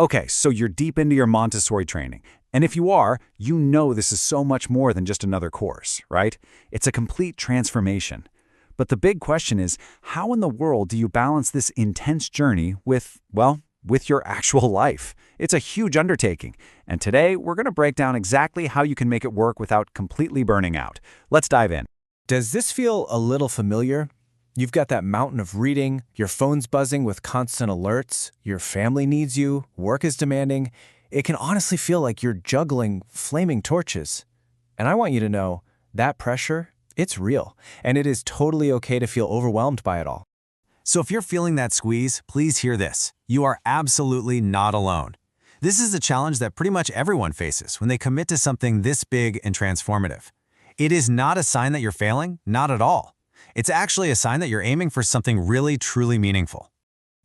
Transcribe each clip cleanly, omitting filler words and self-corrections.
Okay, so you're deep into your Montessori training. And if you are, you know this is so much more than just another course, right? It's a complete transformation. But the big question is, how in the world do you balance this intense journey with, well, with your actual life? It's a huge undertaking. And today, we're going to break down exactly how you can make it work without completely burning out. Let's dive in. Does this feel a little familiar? You've got that mountain of reading, your phone's buzzing with constant alerts, your family needs you, work is demanding. It can honestly feel like you're juggling flaming torches. And I want you to know that pressure, it's real, and it is totally okay to feel overwhelmed by it all. So if you're feeling that squeeze, please hear this. You are absolutely not alone. This is a challenge that pretty much everyone faces when they commit to something this big and transformative. It is not a sign that you're failing, not at all. It's actually a sign that you're aiming for something really, truly meaningful.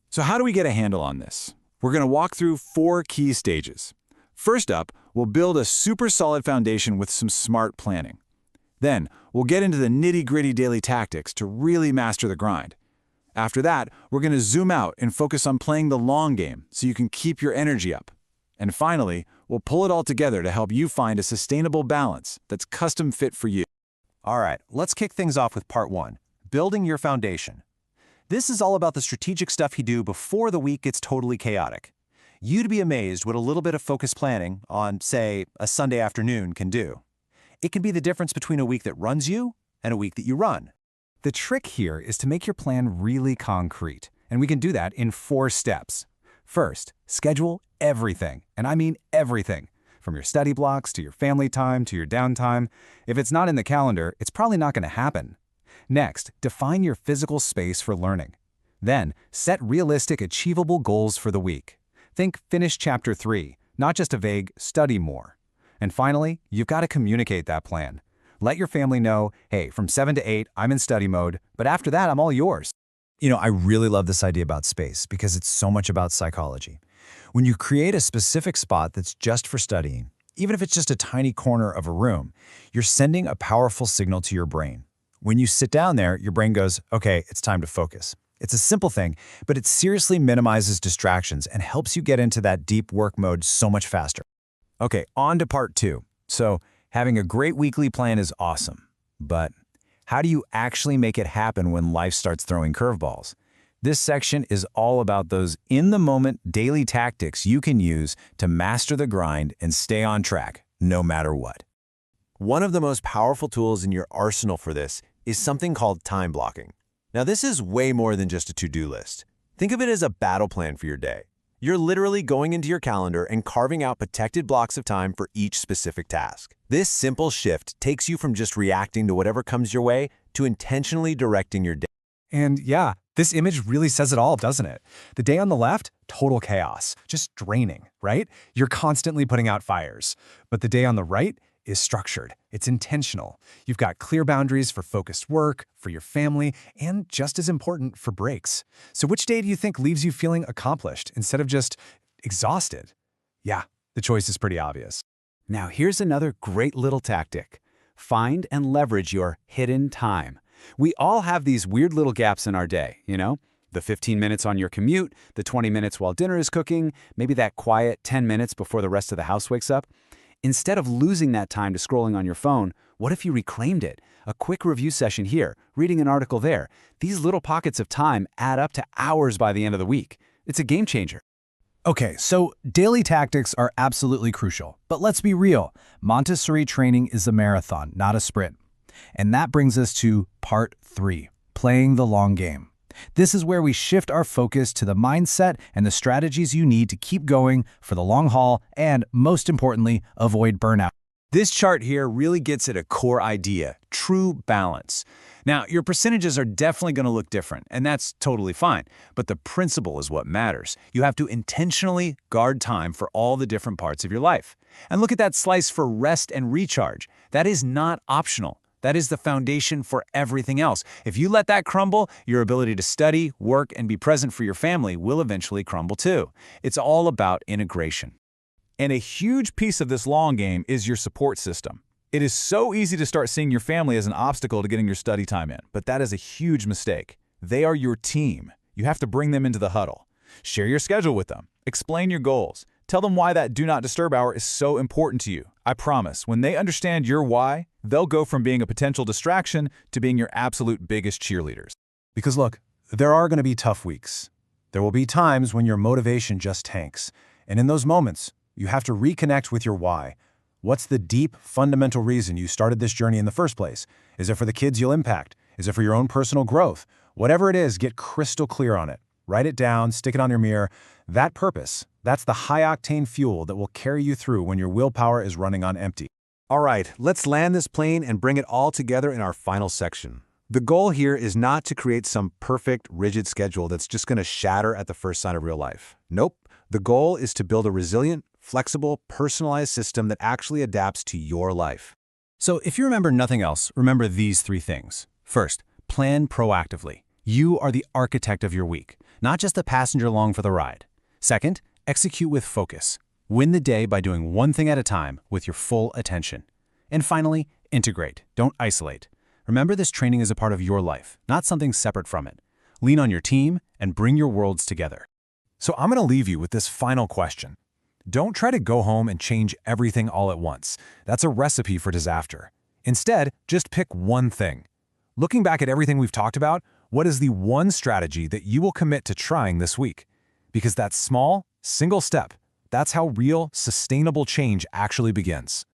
So how do we get a handle on this? We're going to walk through 4 key stages. First up, we'll build a super solid foundation with some smart planning. Then, we'll get into the nitty-gritty daily tactics to really master the grind. After that, we're going to zoom out and focus on playing the long game so you can keep your energy up. And finally, we'll pull it all together to help you find a sustainable balance that's custom fit for you. All right, let's kick things off with part 1, building your foundation. This is all about the strategic stuff you do before the week gets totally chaotic. You'd be amazed what a little bit of focused planning on, say, a Sunday afternoon can do. It can be the difference between a week that runs you and a week that you run. The trick here is to make your plan really concrete, and we can do that in 4 steps. First, schedule everything, and I mean everything. From your study blocks to your family time to your downtime. If it's not in the calendar, it's probably not going to happen. Next, define your physical space for learning. Then, set realistic, achievable goals for the week. Think finish chapter 3, not just a vague study more. And finally, you've got to communicate that plan. Let your family know, hey, from 7 to 8, I'm in study mode, but after that, I'm all yours. You know, I really love this idea about space because it's so much about psychology. When you create a specific spot that's just for studying, even if it's just a tiny corner of a room, you're sending a powerful signal to your brain. When you sit down there, your brain goes, okay, it's time to focus. It's a simple thing, but it seriously minimizes distractions and helps you get into that deep work mode so much faster. Okay, on to part 2. So, having a great weekly plan is awesome, but how do you actually make it happen when life starts throwing curveballs? This section is all about those in-the-moment daily tactics you can use to master the grind and stay on track, no matter what. One of the most powerful tools in your arsenal for this is something called time blocking. Now, this is way more than just a to-do list. Think of it as a battle plan for your day. You're literally going into your calendar and carving out protected blocks of time for each specific task. This simple shift takes you from just reacting to whatever comes your way to intentionally directing your day. And yeah, this image really says it all, doesn't it? The day on the left, total chaos, just draining, right? You're constantly putting out fires. But the day on the right is structured. It's intentional. You've got clear boundaries for focused work, for your family, and just as important, for breaks. So which day do you think leaves you feeling accomplished instead of just exhausted? Yeah, the choice is pretty obvious. Now here's another great little tactic. Find and leverage your hidden time. We all have these weird little gaps in our day, you know? The 15 minutes on your commute, the 20 minutes while dinner is cooking, maybe that quiet 10 minutes before the rest of the house wakes up. Instead of losing that time to scrolling on your phone, what if you reclaimed it? A quick review session here, reading an article there. These little pockets of time add up to hours by the end of the week. It's a game changer. Okay, so daily tactics are absolutely crucial. But let's be real. Montessori training is a marathon, not a sprint. And that brings us to part 3, playing the long game. This is where we shift our focus to the mindset and the strategies you need to keep going for the long haul and, most importantly, avoid burnout. This chart here really gets at a core idea, true balance. Now, your percentages are definitely going to look different, and that's totally fine. But the principle is what matters. You have to intentionally guard time for all the different parts of your life. And look at that slice for rest and recharge. That is not optional. That is the foundation for everything else. If you let that crumble, your ability to study, work, and be present for your family will eventually crumble too. It's all about integration. And a huge piece of this long game is your support system. It is so easy to start seeing your family as an obstacle to getting your study time in, but that is a huge mistake. They are your team. You have to bring them into the huddle. Share your schedule with them. Explain your goals. Tell them why that do not disturb hour is so important to you. I promise, when they understand your why, they'll go from being a potential distraction to being your absolute biggest cheerleaders. Because look, there are going to be tough weeks. There will be times when your motivation just tanks. And in those moments, you have to reconnect with your why. What's the deep, fundamental reason you started this journey in the first place? Is it for the kids you'll impact? Is it for your own personal growth? Whatever it is, get crystal clear on it. Write it down, stick it on your mirror. That purpose, that's the high-octane fuel that will carry you through when your willpower is running on empty. All right, let's land this plane and bring it all together in our final section. The goal here is not to create some perfect, rigid schedule that's just going to shatter at the first sign of real life. Nope. The goal is to build a resilient, flexible, personalized system that actually adapts to your life. So if you remember nothing else, remember these 3 things. First, plan proactively. You are the architect of your week, not just the passenger along for the ride. Second, execute with focus. Win the day by doing one thing at a time with your full attention. And finally, integrate. Don't isolate. Remember, this training is a part of your life, not something separate from it. Lean on your team and bring your worlds together. So I'm going to leave you with this final question. Don't try to go home and change everything all at once. That's a recipe for disaster. Instead, just pick one thing. Looking back at everything we've talked about, what is the one strategy that you will commit to trying this week? Because that small, single step, that's how real, sustainable change actually begins.